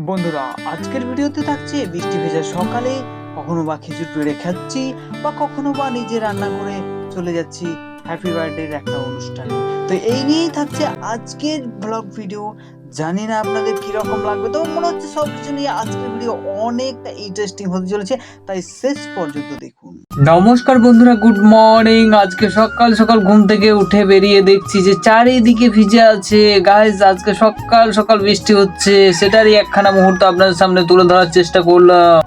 বন্ধুরা, আজকের ভিডিওতে থাকছে বৃষ্টি ভেজা সকালে কখনো বা খেজুর পেড়ে খাচ্ছি বা কখনো বা নিজে রান্না করে চলে যাচ্ছি হ্যাপি বার্থডের একটা অনুষ্ঠানে। তো এই নিয়েই থাকছে আজকের ব্লগ ভিডিও। জানি না আপনাদের কিরকম লাগবে, তো মনে হচ্ছে সব কিছু নিয়ে আজকের ভিডিও অনেকটা ইন্টারেস্টিং হতে চলেছে, তাই শেষ পর্যন্ত দেখুন। নমস্কার বন্ধুরা, গুড মর্নিং। আজকে সকাল সকাল ঘুম থেকে উঠে বেরিয়ে দেখছি যে চারিদিকে ভিজে আছে। গাইস, আজকে সকাল সকাল বৃষ্টি হচ্ছে, সেটারই একখানা মুহূর্ত আপনাদের সামনে তুলে ধরার চেষ্টা করলাম।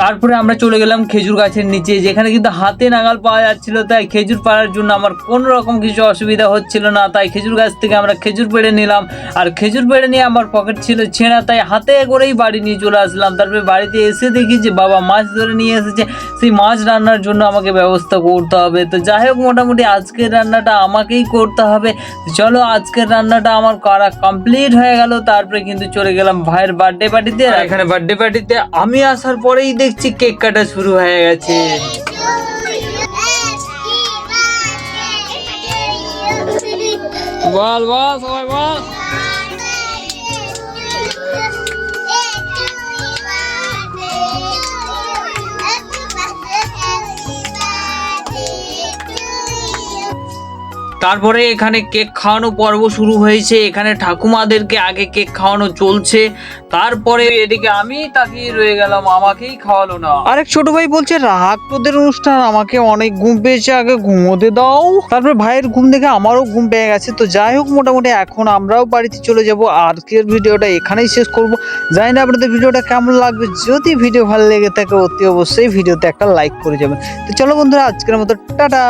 তারপরে আমরা চলে গেলাম খেজুর গাছের নিচে, যেখানে কিন্তু হাতে নাগাল পাওয়া যাচ্ছিল, তাই খেজুর পাড়ার জন্য আমার কোনো রকম কিছু অসুবিধা হচ্ছিল না। তাই খেজুর গাছ থেকে আমরা খেজুর পেড়ে নিলাম, আর খেজুর পেড়ে নিয়ে আমার পকেট ছিল ছেঁড়া, তাই হাতে করেই বাড়ি নিয়ে চলে আসলাম। তারপরে বাড়িতে এসে দেখি যে বাবা মাছ ধরে নিয়ে এসেছে, সেই মাছ রান্নার জন্য আমাকে ব্যবস্থা করতে হবে। তো যাই হোক, মোটামুটি আজকের রান্নাটা আমাকেই করতে হবে। চলো, আজকের রান্নাটা আমার করা কমপ্লিট হয়ে গেল। তারপরে কিন্তু চলে গেলাম ভাইয়ের বার্থডে পার্টিতে। আর এখানে বার্থডে পার্টিতে আমি আসার পরেই দেখছি কেক কাটা শুরু হয়ে গেছে। বল বল সবাই বল। তারপরে এখানে কেক খাওয়ানো পর্ব শুরু হয়েছে। এখানে ঠাকুমাদেরকে আগে কেক খাওয়ানো চলছে, তারপরে এদিকে আমি তাকিয়ে রয়ে গেলাম, আমাকেই খাওয়ালো না। আরেক ছোট ভাই বলছে, রাগ তোদের অনুষ্ঠান, আমাকে অনেক ঘুম পেয়েছে, আগে ঘুমোতে দাও। তারপরে ভাইয়ের ঘুম দেখে আমারও ঘুম পেয়ে গেছে। তো যাই হোক, মোটামুটি এখন আমরাও বাড়িতে চলে যাব। আজকের ভিডিওটা এখানেই শেষ করব। জানি না আপনাদের ভিডিওটা কেমন লাগবে। যদি ভিডিও ভালো লেগে থাকে অতি অবশ্যই ভিডিওতে একটা লাইক করে যাবেন। তো চলো বন্ধুরা, আজকের মতো টাটা।